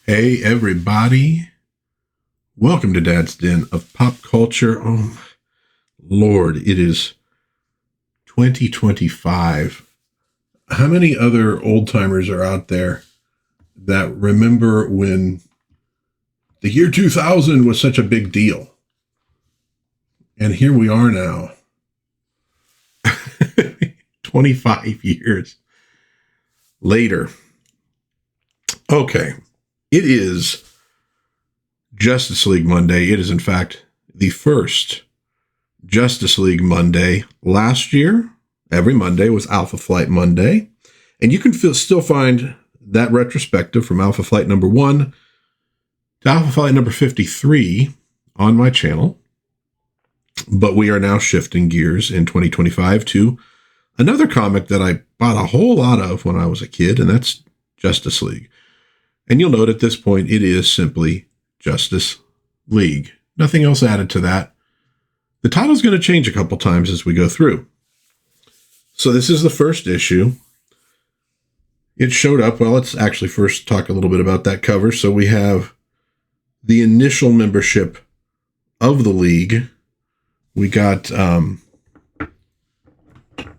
Hey, everybody. Welcome to Dad's Den of Pop Culture. Oh, Lord, it is 2025. How many other old timers are out there that remember when the year 2000 was such a big deal? And here we are now. 25 years later. Okay. It is Justice League Monday. It is, in fact, the first Justice League Monday. Last year, every Monday was Alpha Flight Monday. And you can still find that retrospective from Alpha Flight number 1 to Alpha Flight number 53 on my channel. But we are now shifting gears in 2025 to another comic that I bought a whole lot of when I was a kid, and that's Justice League. And you'll note at this point, it is simply Justice League. Nothing else added to that. The title's going to change a couple times as we go through. So this is the first issue. It showed up. Well, let's actually first talk a little bit about that cover. So we have the initial membership of the League. We got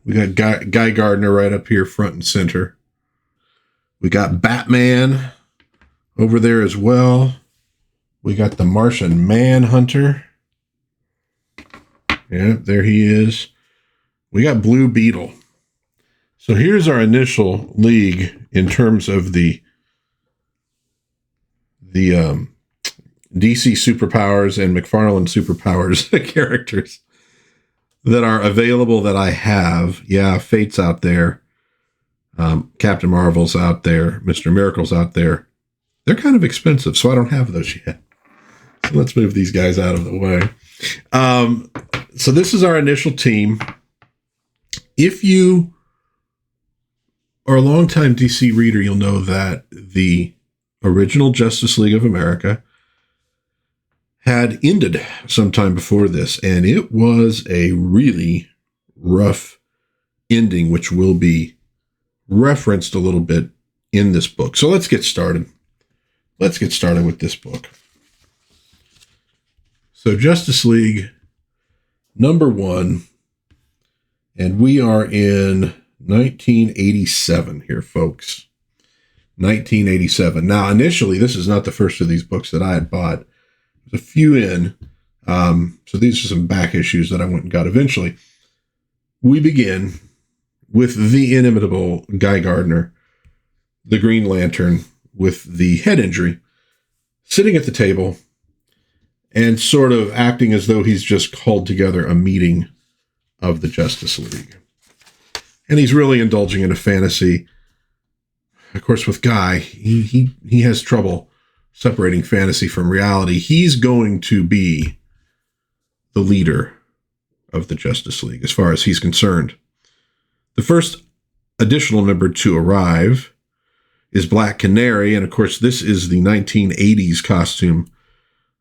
Guy Gardner right up here, front and center. We got Batman over there as well. We got the Martian Manhunter. Yeah, there he is. We got Blue Beetle. So here's our initial League in terms of the DC superpowers and McFarlane superpowers characters that are available that I have. Yeah, Fate's out there. Captain Marvel's out there. Mr. Miracle's out there. They're kind of expensive, so I don't have those yet. So let's move these guys out of the way. So this is our initial team. If you are a longtime DC reader, you'll know that the original Justice League of America had ended sometime before this, and it was a really rough ending, which will be referenced a little bit in this book. So let's get started. Let's get started with this book. So Justice League number 1, and we are in 1987 here, folks. 1987. Now, initially, this is not the first of these books that I had bought. There's a few in. So these are some back issues that I went and got eventually. We begin with the inimitable Guy Gardner, the Green Lantern, with the head injury, sitting at the table and sort of acting as though he's just called together a meeting of the Justice League. And he's really indulging in a fantasy. Of course, with Guy, he has trouble separating fantasy from reality. He's going to be the leader of the Justice League, as far as he's concerned. The first additional member to arrive is Black Canary, and of course, this is the 1980s costume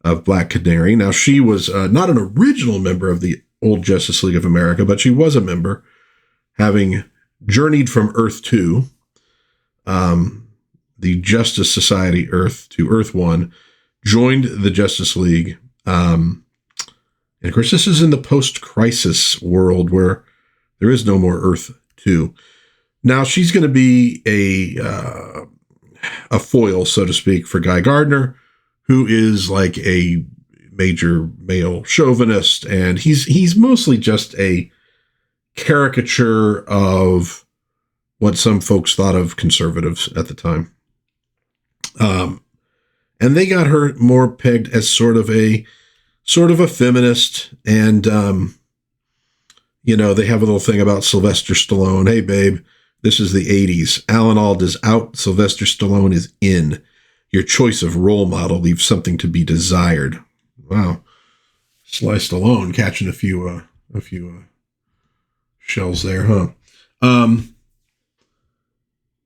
of Black Canary. Now, she was not an original member of the old Justice League of America, but she was a member, having journeyed from Earth 2, the Justice Society Earth to Earth 1, joined the Justice League. And of course, this is in the post-crisis world where there is no more Earth 2. Now, she's going to be a foil, so to speak, for Guy Gardner, who is like a major male chauvinist, and he's mostly just a caricature of what some folks thought of conservatives at the time. And they got her more pegged as sort of a feminist, and they have a little thing about Sylvester Stallone. Hey, babe, this is the 80s. Alan Alda's out. Sylvester Stallone is in. Your choice of role model leaves something to be desired. Wow. Sly Stallone catching a few shells there, huh? And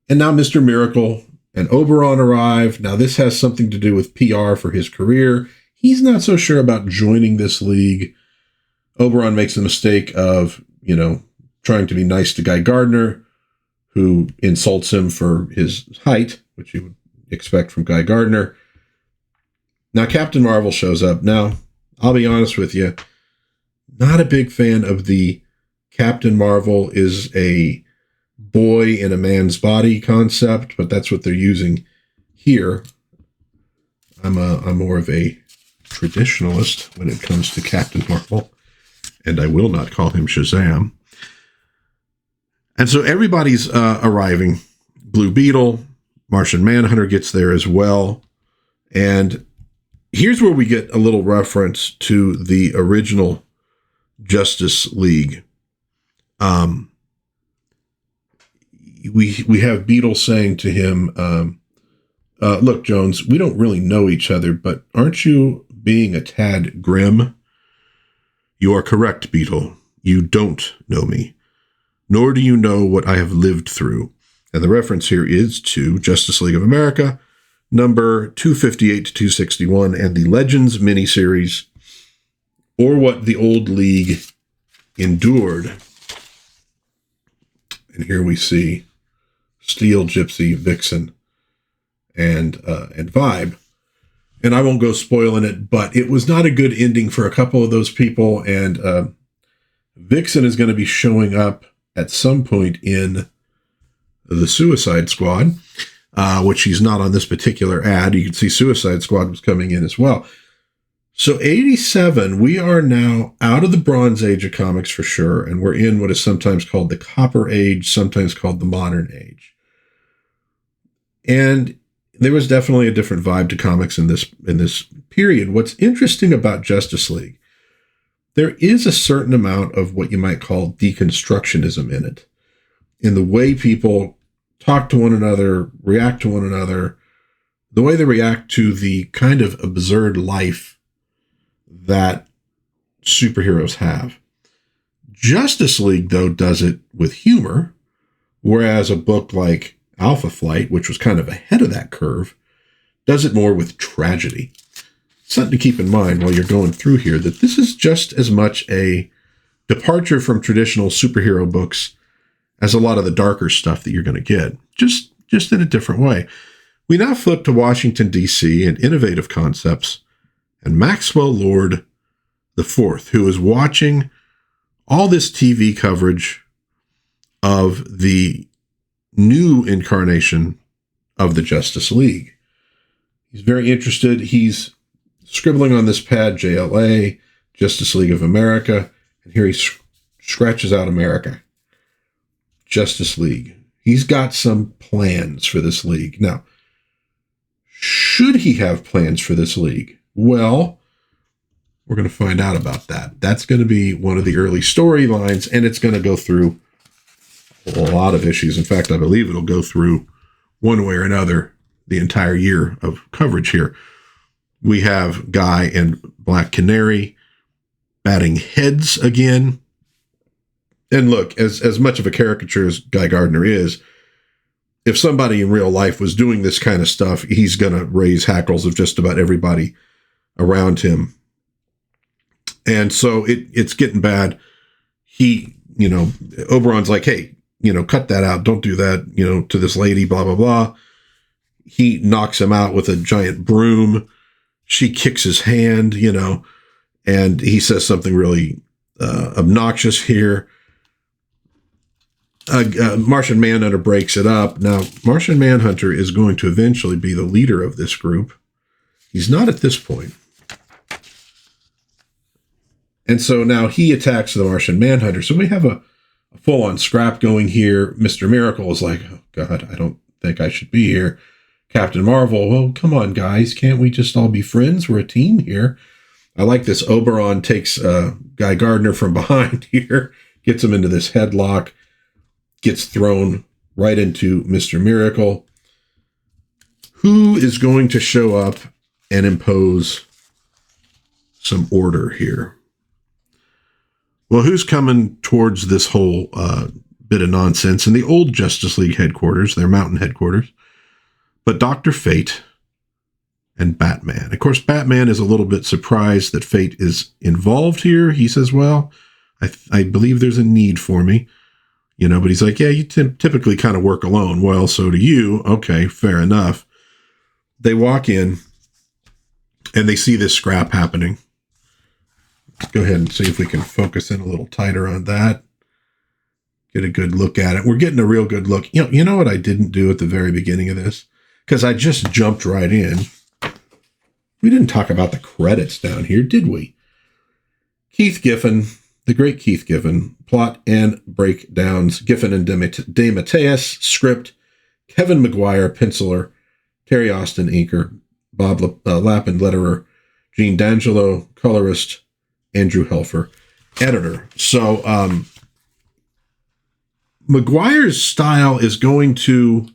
now Mr. Miracle and Oberon arrive. Now, this has something to do with PR for his career. He's not so sure about joining this league. Oberon makes the mistake of, trying to be nice to Guy Gardner, who insults him for his height, which he would, expect from Guy Gardner. Now, Captain Marvel shows up. Now, I'll be honest with you, not a big fan of the Captain Marvel is a boy in a man's body concept, but that's what they're using here. I'm more of a traditionalist when it comes to Captain Marvel, and I will not call him Shazam. And so everybody's arriving. Blue Beetle, Martian Manhunter gets there as well. And here's where we get a little reference to the original Justice League. We have Beetle saying to him, look, Jones, we don't really know each other, but aren't you being a tad grim? You are correct, Beetle. You don't know me, nor do you know what I have lived through. And the reference here is to Justice League of America, number 258 to 261, and the Legends miniseries, or what the old League endured. And here we see Steel, Gypsy, Vixen, and Vibe. And I won't go spoiling it, but it was not a good ending for a couple of those people. And Vixen is going to be showing up at some point in the Suicide Squad, which he's not on this particular ad. You can see Suicide Squad was coming in as well. So 87, we are now out of the Bronze Age of comics for sure, and we're in what is sometimes called the Copper Age, sometimes called the Modern Age. And there was definitely a different vibe to comics in this period. What's interesting about Justice League, there is a certain amount of what you might call deconstructionism in it, in the way people talk to one another, react to one another, the way they react to the kind of absurd life that superheroes have. Justice League, though, does it with humor, whereas a book like Alpha Flight, which was kind of ahead of that curve, does it more with tragedy. Something to keep in mind while you're going through here, that this is just as much a departure from traditional superhero books as a lot of the darker stuff that you're going to get, just in a different way. We now flip to Washington, D.C. and Innovative Concepts, and Maxwell Lord IV, who is watching all this TV coverage of the new incarnation of the Justice League. He's very interested. He's scribbling on this pad, JLA, Justice League of America, and here he scratches out America. Justice League. He's got some plans for this league. Now, should he have plans for this league? Well, we're going to find out about that. That's going to be one of the early storylines, and it's going to go through a lot of issues. In fact, I believe it'll go through one way or another the entire year of coverage here. We have Guy and Black Canary batting heads again. And look, as much of a caricature as Guy Gardner is, if somebody in real life was doing this kind of stuff, he's going to raise hackles of just about everybody around him. And so it's getting bad. Oberon's like, hey, cut that out. Don't do that, to this lady, blah, blah, blah. He knocks him out with a giant broom. She kicks his hand, and he says something really obnoxious here. Martian Manhunter breaks it up. Now, Martian Manhunter is going to eventually be the leader of this group. He's not at this point. And so now he attacks the Martian Manhunter. So we have a full-on scrap going here. Mr. Miracle is like, oh, God, I don't think I should be here. Captain Marvel, well, come on, guys. Can't we just all be friends? We're a team here. I like this. Oberon takes Guy Gardner from behind here, gets him into this headlock, gets thrown right into Mr. Miracle, who is going to show up and impose some order here. Well, who's coming towards this whole bit of nonsense? In the old Justice League headquarters, their mountain headquarters, but Dr. Fate and Batman. Of course, Batman is a little bit surprised that Fate is involved here. He says, well, I believe there's a need for me. But he's like, yeah, you typically kind of work alone. Well, so do you. Okay, fair enough. they walk in and they see this scrap happening. Let's go ahead and see if we can focus in a little tighter on that. Get a good look at it. We're getting a real good look. You know what I didn't do at the very beginning of this? Because I just jumped right in. We didn't talk about the credits down here, did we? Keith Giffen, the great Keith Giffen, plot and breakdowns, Giffen and DeMatteis, script, Kevin McGuire, penciler, Terry Austin, inker, Bob Lappin, letterer, Gene D'Angelo, colorist, Andrew Helfer, editor. So McGuire's style is going to,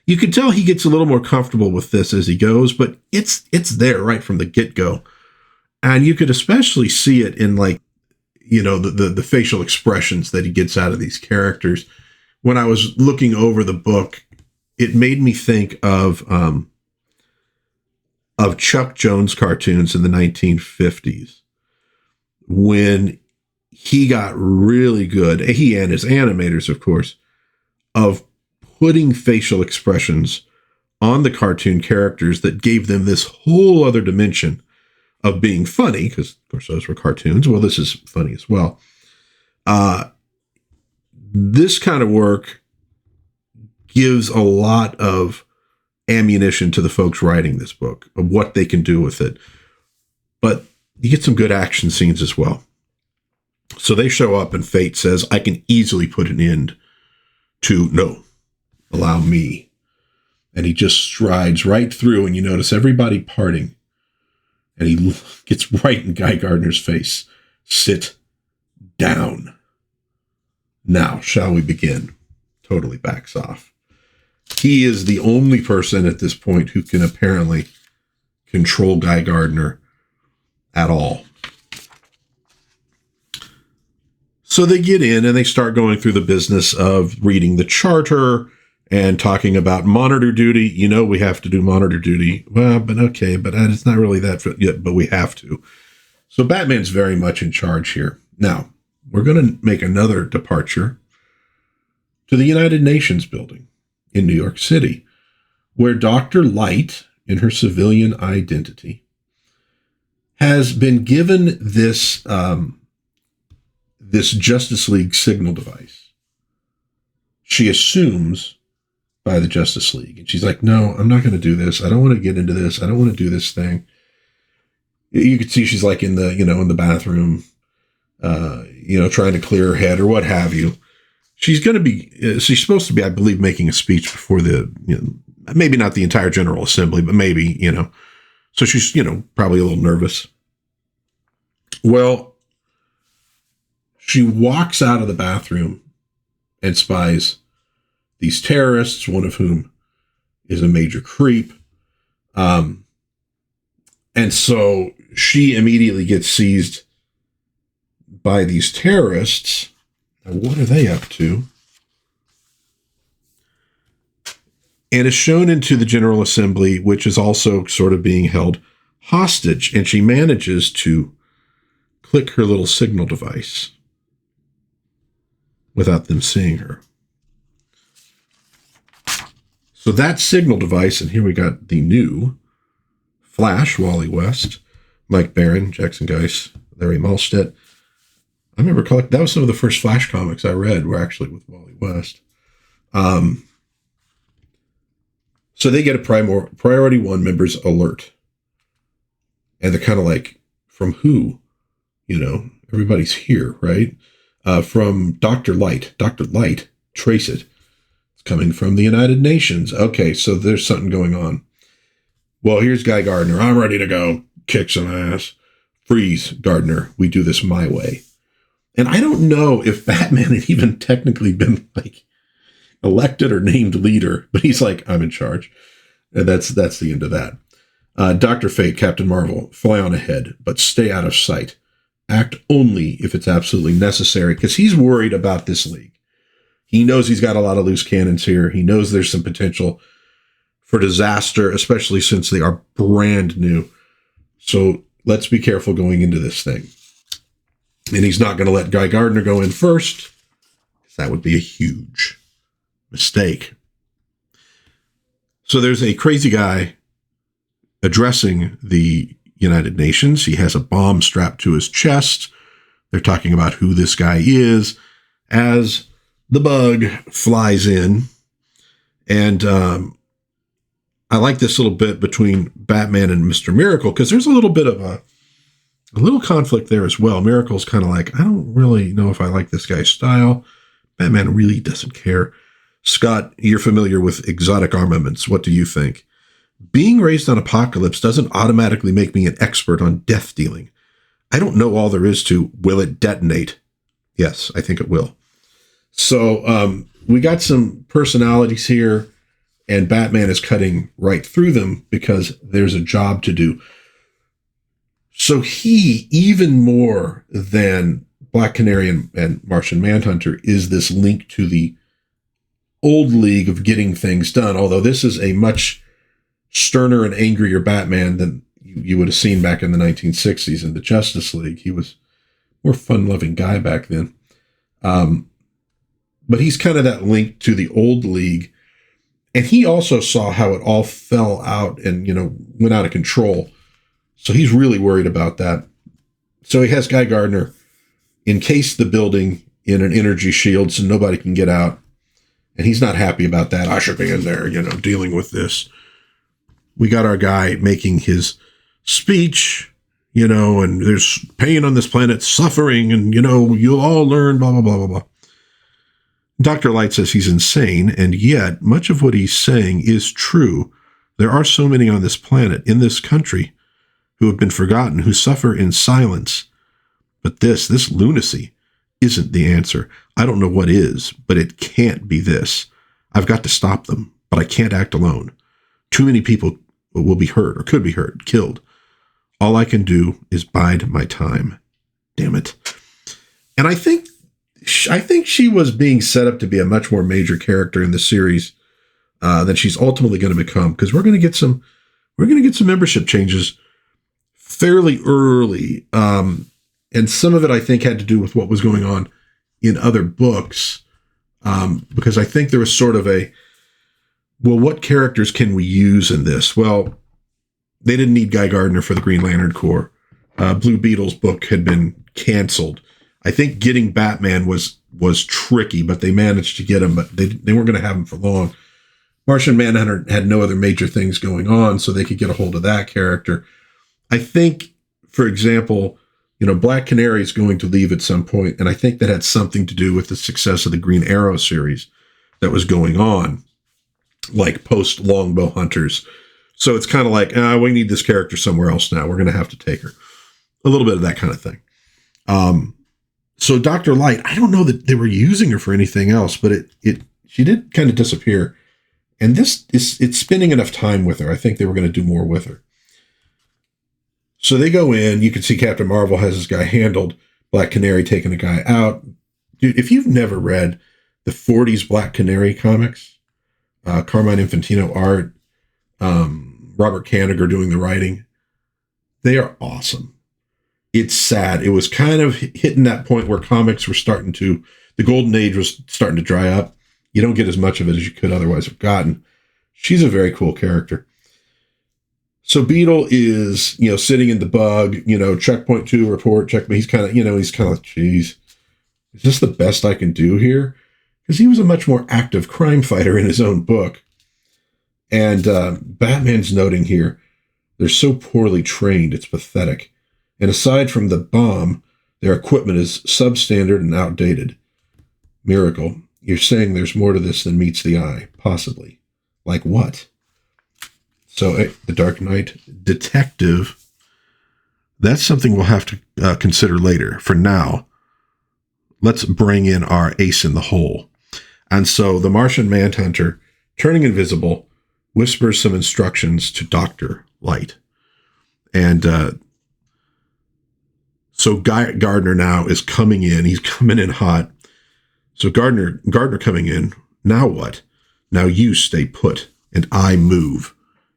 you can tell he gets a little more comfortable with this as he goes, but it's there right from the get-go. And you could especially see it in the facial expressions that he gets out of these characters. When I was looking over the book, it made me think of Chuck Jones cartoons in the 1950s when he got really good, he and his animators, of course, of putting facial expressions on the cartoon characters that gave them this whole other dimension of being funny, because, of course, those were cartoons. Well, this is funny as well. This kind of work gives a lot of ammunition to the folks writing this book of what they can do with it. But you get some good action scenes as well. So they show up and Fate says, I can easily put an end to, no, allow me. And he just strides right through, and you notice everybody parting. And he gets right in Guy Gardner's face. Sit down. Now, shall we begin? Totally backs off. He is the only person at this point who can apparently control Guy Gardner at all. So they get in and they start going through the business of reading the charter and talking about monitor duty. We have to do monitor duty. Well, but okay, but it's not really that yet, but we have to. So Batman's very much in charge here. Now, we're going to make another departure to the United Nations building in New York City, where Dr. Light, in her civilian identity, has been given this Justice League signal device. She assumes by the Justice League. And she's like, no, I'm not going to do this. I don't want to get into this. I don't want to do this thing. You could see she's like in the bathroom, trying to clear her head or what have you. She's supposed to be, I believe, making a speech before maybe not the entire General Assembly, but maybe, so she's, probably a little nervous. Well, she walks out of the bathroom and spies these terrorists, one of whom is a major creep. And so she immediately gets seized by these terrorists. Now, what are they up to? And is shown into the General Assembly, which is also sort of being held hostage. And she manages to click her little signal device without them seeing her. So that signal device, and here we got the new Flash, Wally West, Mike Baron, Jackson Geis, Larry Malstedt. I remember that was some of the first Flash comics I read were actually with Wally West. So they get a priority one members alert. And they're kind of like, from who? Everybody's here, right? From Dr. Light. Dr. Light, trace it. It's coming from the United Nations. Okay, so there's something going on. Well, here's Guy Gardner. I'm ready to go kick some ass. Freeze, Gardner. We do this my way. And I don't know if Batman had even technically been elected or named leader, but he's like, I'm in charge. And that's the end of that. Dr. Fate, Captain Marvel, fly on ahead, but stay out of sight. Act only if it's absolutely necessary, because he's worried about this league. He knows he's got a lot of loose cannons here. He knows there's some potential for disaster, especially since they are brand new. So let's be careful going into this thing. And he's not going to let Guy Gardner go in first, because that would be a huge mistake. So there's a crazy guy addressing the United Nations. He has a bomb strapped to his chest. They're talking about who this guy is as the bug flies in. And I like this little bit between Batman and Mr. Miracle, because there's a little bit of a little conflict there as well. Miracle's kind of like, I don't really know if I like this guy's style. Batman really doesn't care. Scott, you're familiar with exotic armaments. What do you think? Being raised on Apocalypse doesn't automatically make me an expert on death dealing. I don't know all there is to, will it detonate? Yes, I think it will. So we got some personalities here, and Batman is cutting right through them because there's a job to do. So he, even more than Black Canary and Martian Manhunter, is this link to the old league of getting things done, although this is a much sterner and angrier Batman than you would have seen back in the 1960s in the Justice League. He was more fun-loving guy back then. But he's kind of that link to the old league. And he also saw how it all fell out and, went out of control. So he's really worried about that. So he has Guy Gardner encase the building in an energy shield so nobody can get out. And he's not happy about that. I should be in there, dealing with this. We got our guy making his speech, and there's pain on this planet, suffering, and, you'll all learn, blah, blah, blah, blah, blah. Dr. Light says he's insane, and yet much of what he's saying is true. There are so many on this planet, in this country, who have been forgotten, who suffer in silence. But this lunacy isn't the answer. I don't know what is, but it can't be this. I've got to stop them, but I can't act alone. Too many people will be hurt or could be hurt, killed. All I can do is bide my time. Damn it. And I think she was being set up to be a much more major character in the series than she's ultimately going to become, because we're going to get some membership changes fairly early. And some of it, I think, had to do with what was going on in other books, because I think there was sort of what characters can we use in this? Well, they didn't need Guy Gardner for the Green Lantern Corps. Blue Beetle's book had been canceled. I think getting Batman was tricky, but they managed to get him, but they weren't going to have him for long. Martian Manhunter had no other major things going on, so they could get a hold of that character. I think, for example, Black Canary is going to leave at some point, and I think that had something to do with the success of the Green Arrow series that was going on, like post-Longbow Hunters. So it's kind of like, we need this character somewhere else now. We're going to have to take her. A little bit of that kind of thing. So Dr. Light, I don't know that they were using her for anything else, but she did kind of disappear. And it's spending enough time with her. I think they were going to do more with her. So they go in. You can see Captain Marvel has this guy handled. Black Canary taking a guy out. Dude, if you've never read the 40s Black Canary comics, Carmine Infantino art, Robert Kannigher doing the writing, they are awesome. It's sad. It was kind of hitting that point where comics were the golden age was starting to dry up. You don't get as much of it as you could otherwise have gotten. She's a very cool character. So Beetle is, sitting in the bug, checkpoint 2 report, checkpoint. He's kind of like, geez, is this the best I can do here? Because he was a much more active crime fighter in his own book. And Batman's noting here, they're so poorly trained, it's pathetic. And aside from the bomb, their equipment is substandard and outdated. Miracle, you're saying there's more to this than meets the eye, possibly. Like what? So the Dark Knight detective, that's something we'll have to consider later. For now, let's bring in our ace in the hole. And so the Martian Manhunter, turning invisible, whispers some instructions to Dr. Light. And so Gardner now is coming in. He's coming in hot. So Gardner coming in. Now what? Now you stay put and I move.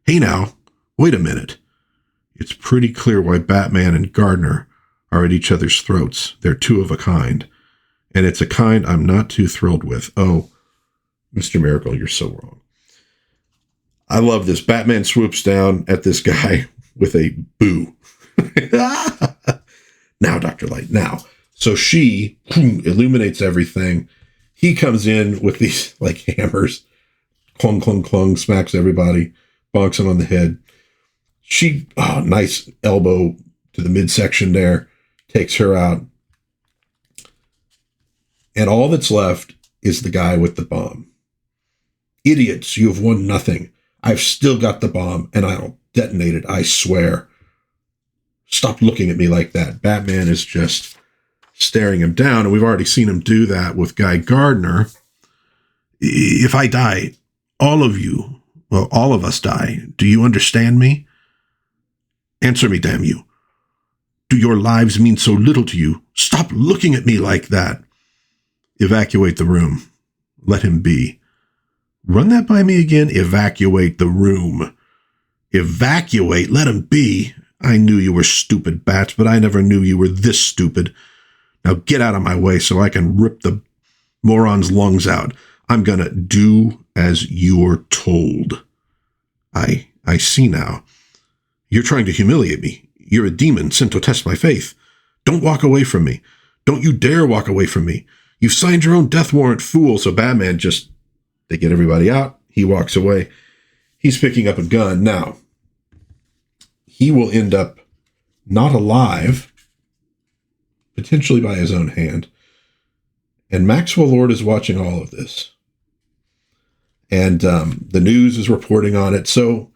Hey now, wait a minute. It's pretty clear why Batman and Gardner are at each other's throats. They're two of a kind. And it's a kind I'm not too thrilled with. Oh, Mr. Miracle, you're so wrong. I love this. Batman swoops down at this guy with a boo. Now, Dr. Light, now. So she illuminates everything. He comes in with these like hammers. Clung, clung, clung, smacks everybody. Bonks him on the head. She, nice elbow to the midsection there. Takes her out. And all that's left is the guy with the bomb. Idiots, you have won nothing. I've still got the bomb, and I'll detonate it, I swear. Stop looking at me like that. Batman is just staring him down, and we've already seen him do that with Guy Gardner. If I die, all of you, well, all of us die. Do you understand me? Answer me, damn you. Do your lives mean so little to you? Stop looking at me like that. Evacuate the room. Let him be. Run that by me again. Evacuate the room. Evacuate. Let him be. I knew you were stupid, Bats, but I never knew you were this stupid. Now get out of my way so I can rip the moron's lungs out. I'm gonna do as you're told. I see now. You're trying to humiliate me. You're a demon sent to test my faith. Don't walk away from me. Don't you dare walk away from me. You've signed your own death warrant, fool. So Batman they get everybody out. He walks away. He's picking up a gun. Now, he will end up not alive, potentially by his own hand. And Maxwell Lord is watching all of this. And the news is reporting on it. So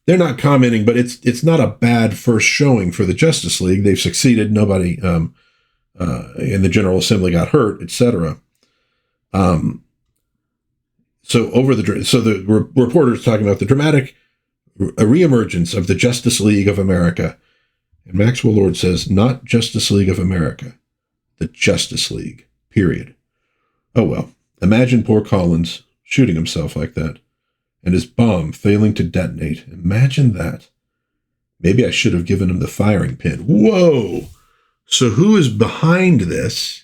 they're not commenting, but it's not a bad first showing for the Justice League. They've succeeded. Nobody in the General Assembly got hurt, etc. So the reporter's talking about the dramatic reemergence of the Justice League of America. And Maxwell Lord says, not Justice League of America, the Justice League, period. Oh, well, imagine poor Collins shooting himself like that and his bomb failing to detonate. Imagine that. Maybe I should have given him the firing pin. Whoa! So who is behind this?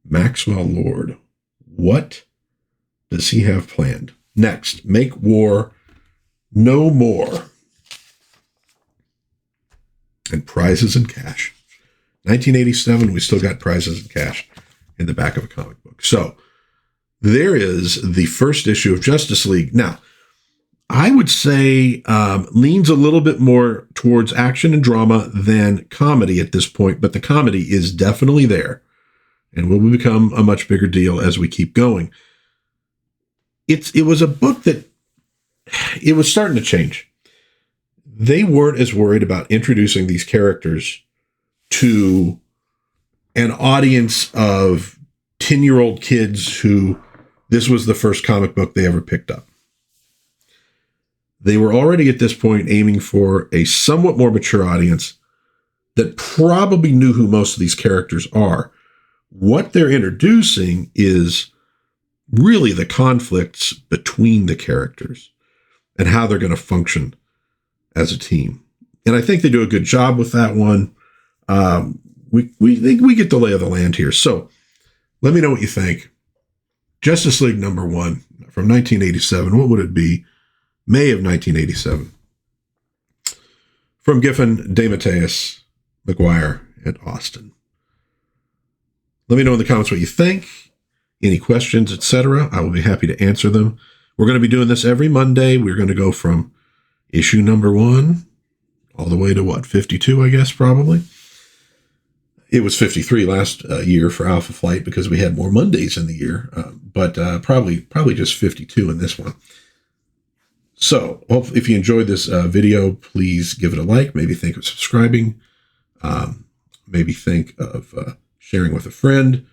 Maxwell Lord. What does he have planned? Next, make war no more. And prizes and cash. 1987, we still got prizes and cash in the back of a comic book. So there is the first issue of Justice League. Now, I would say leans a little bit more towards action and drama than comedy at this point, but the comedy is definitely there and will become a much bigger deal as we keep going. It was a book that it was starting to change. They weren't as worried about introducing these characters to an audience of 10-year-old kids who this was the first comic book they ever picked up. They were already at this point aiming for a somewhat more mature audience that probably knew who most of these characters are. What they're introducing is really the conflicts between the characters and how they're going to function as a team. And I think they do a good job with that one. We think we get the lay of the land here. So let me know what you think. Justice League number 1 from 1987. What would it be? May of 1987. From Giffen, DeMatteis, McGuire, and Austin. Let me know in the comments what you think. Any questions, etc. I will be happy to answer them. We're going to be doing this every Monday. We're going to go from issue number 1 all the way to 52, I guess, probably. It was 53 last year for Alpha Flight because we had more Mondays in the year, but probably just 52 in this one. So if you enjoyed this video, please give it a like. Maybe think of subscribing. Maybe think of sharing with a friend.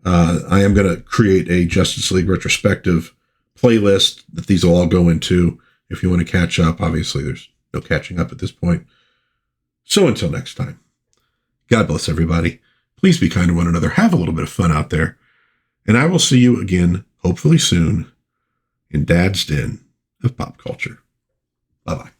I am going to create a Justice League retrospective playlist that these will all go into. If you want to catch up, obviously there's no catching up at this point. So until next time, God bless everybody. Please be kind to one another. Have a little bit of fun out there. And I will see you again, hopefully soon, in Dad's Den of Pop Culture. Bye-bye.